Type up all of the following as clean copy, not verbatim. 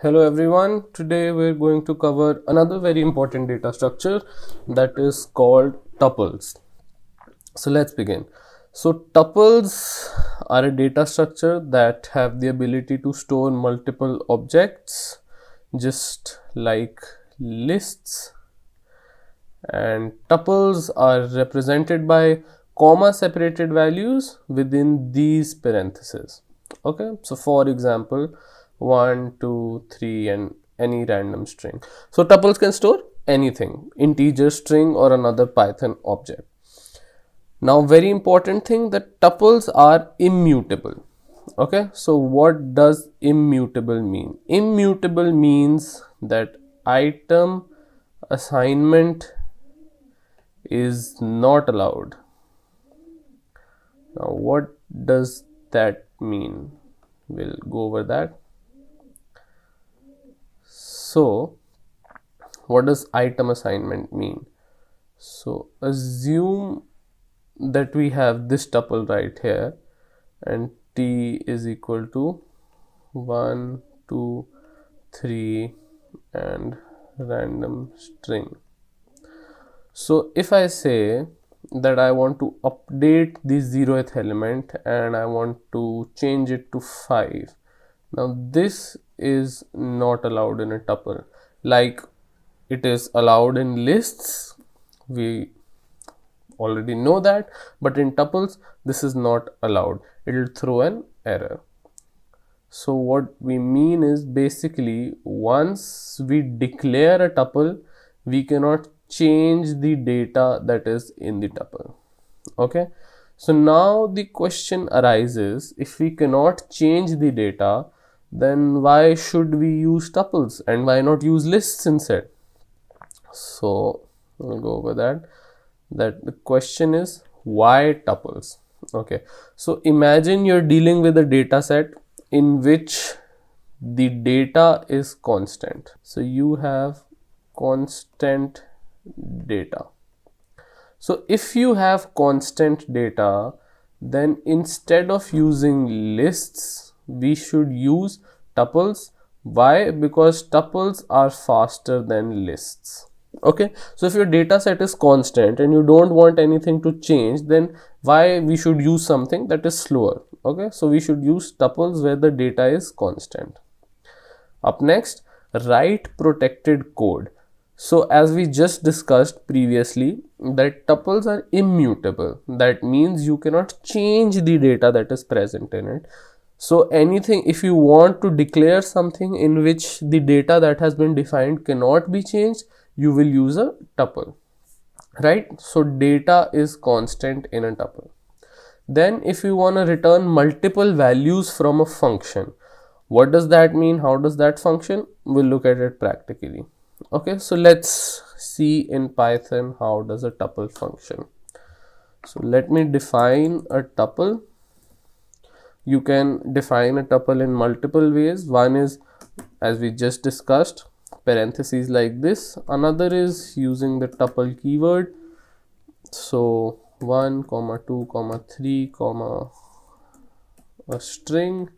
Hello everyone, today we're going to cover another very important data structure that is called tuples. So let's begin. So tuples are a data structure that have the ability to store multiple objects just like lists, and tuples are represented by comma separated values within these parentheses. Okay, so for example 1 2 3 and any random string. So tuples can store anything, integer, string, or another Python object. Now very important thing, that tuples are immutable. Okay, so what does immutable mean? Immutable means that item assignment is not allowed. Now what does that mean? We'll go over that. So what does item assignment mean? So assume that we have this tuple right here and t is equal to 1 2 3 and random string. So if I say that I want to update the 0th element and I want to change it to 5, now this is not allowed in a tuple. Like it is allowed in lists, we already know that, but in tuples this is not allowed. It will throw an error. So what we mean is, basically once we declare a tuple, we cannot change the data that is in the tuple. Okay, so now the question arises, if we cannot change the data, then why should we use tuples and why not use lists instead? So we'll go over that the question is, why tuples? Okay, so imagine you're dealing with a data set in which the data is constant. So you have constant data. So if you have constant data, then instead of using lists, we should use tuples. Why? Because tuples are faster than lists. Okay, so if your data set is constant and you don't want anything to change, then why we should use something that is slower? Okay, so we should use tuples where the data is constant. Up next, write protected code. So as we just discussed previously, that tuples are immutable. That means you cannot change the data that is present in it. So anything, if you want to declare something in which the data that has been defined cannot be changed, you will use a tuple, right? So data is constant in a tuple. Then if you want to return multiple values from a function, what does that mean? How does that function? We'll look at it practically. Okay, so let's see in Python how does a tuple function. So let me define a tuple. You can define a tuple in multiple ways. One is, as we just discussed, parentheses like this. Another is using the tuple keyword. So 1 comma 2 comma 3 comma a string,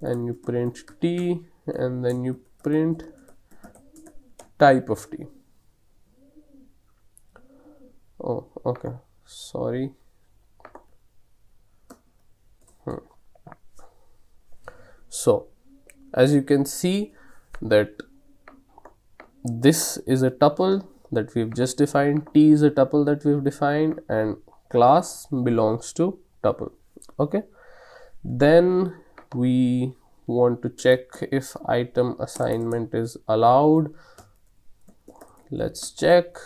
and you print t, and then you print type of t. Oh, okay, sorry. So as you can see that this is a tuple that we've just defined, t is a tuple that we've defined, and class belongs to tuple. Okay, then we want to check if item assignment is allowed. Let's check.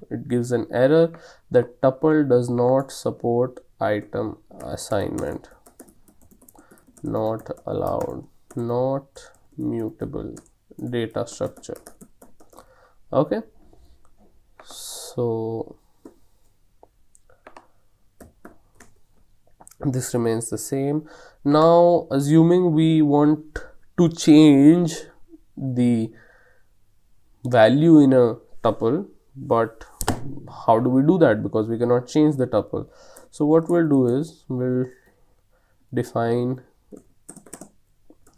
It gives an error that tuple does not support item assignment. Not allowed, not mutable data structure. Okay, so this remains the same. Now assuming we want to change the value in a tuple, but how do we do that? Because we cannot change the tuple. So what we'll do is, we'll define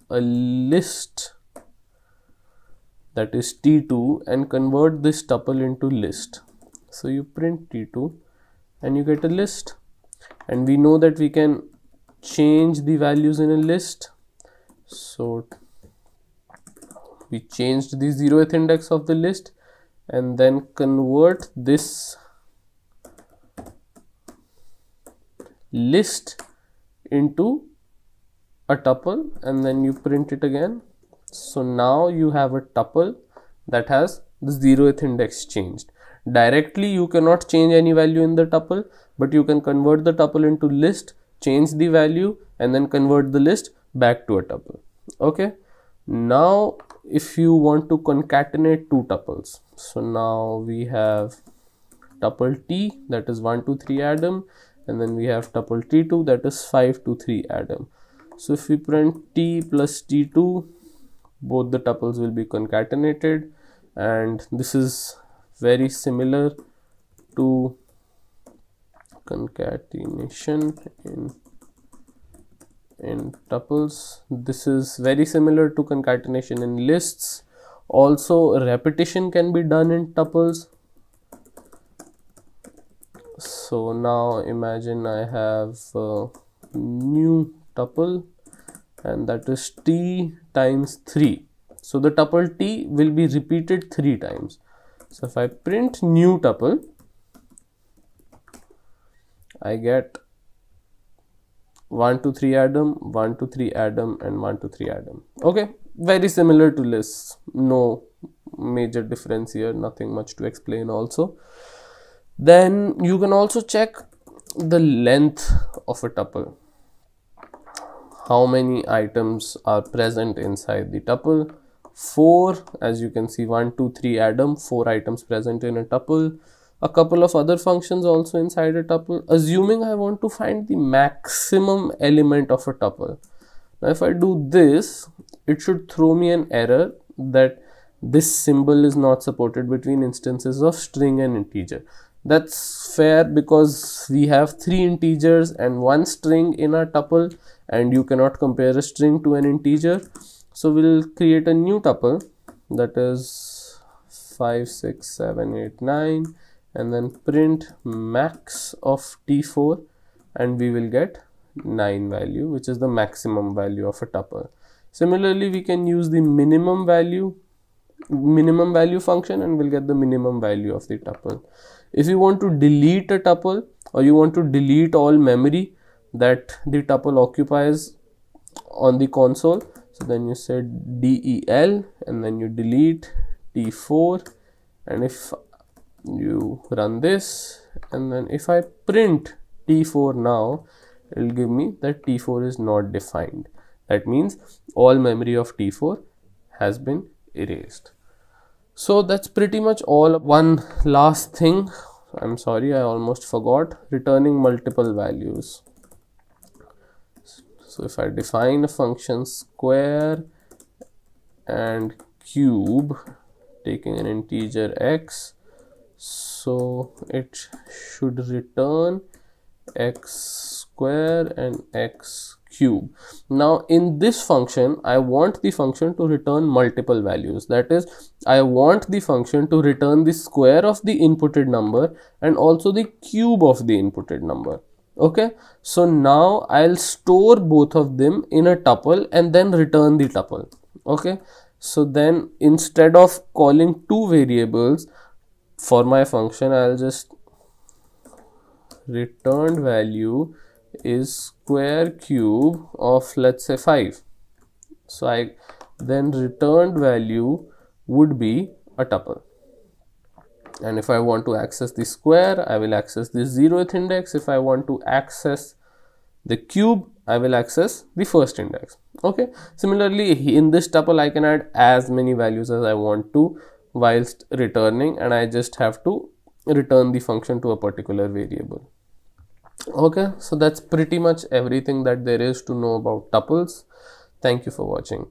a list that is t2 and convert this tuple into list. So you print t2 and you get a list, and we know that we can change the values in a list. So we changed the 0th index of the list and then convert this list into a tuple, and then you print it again. So now you have a tuple that has the 0th index changed. Directly you cannot change any value in the tuple, but you can convert the tuple into list, change the value, and then convert the list back to a tuple. Okay, now if you want to concatenate two tuples, so now we have tuple t, that is 1 to 3 Adam, and then we have tuple t2, that is 5 to 3 Adam. So if we print t plus t2, both the tuples will be concatenated, and this is very similar to concatenation in tuples. This is very similar to concatenation in lists. Also, repetition can be done in tuples. So now imagine I have a new tuple, and that is t times 3. So the tuple t will be repeated 3 times. So if I print new tuple, I get 1 to 3 Adam, 1 to 3 Adam, and 1 to 3 Adam. Okay, very similar to lists. No major difference here, nothing much to explain also. Then you can also check the length of a tuple. How many items are present inside the tuple? 4, as you can see, 1 2 3 Adam, 4 items present in a tuple. A couple of other functions also inside a tuple. Assuming I want to find the maximum element of a tuple. Now if I do this, it should throw me an error that this symbol is not supported between instances of string and integer. That's fair because we have 3 integers and 1 string in our tuple, and you cannot compare a string to an integer. So we'll create a new tuple, that is 5 6 7 8 9, and then print max of t4, and we will get 9 value, which is the maximum value of a tuple. Similarly, we can use the minimum value function, and we'll get the minimum value of the tuple. If you want to delete a tuple, or you want to delete all memory that the tuple occupies on the console, so then you say del, and then you delete t4, and if you run this, and then if I print t4 now, it will give me that t4 is not defined. That means all memory of t4 has been erased. So that's pretty much all. One last thing, I'm sorry, I almost forgot, returning multiple values. So if I define a function square and cube taking an integer x, so it should return x square and x cube. Now in this function, I want the function to return multiple values. That is, I want the function to return the square of the inputted number and also the cube of the inputted number. Okay, so now I'll store both of them in a tuple and then return the tuple. Okay, so then instead of calling two variables for my function, I'll just return value is square cube of, let's say, 5. So I then returned value would be a tuple, and if I want to access the square, I will access the 0th index. If I want to access the cube, I will access the first index. Okay, similarly in this tuple I can add as many values as I want to whilst returning, and I just have to return the function to a particular variable. Okay, so that's pretty much everything that there is to know about tuples. Thank you for watching.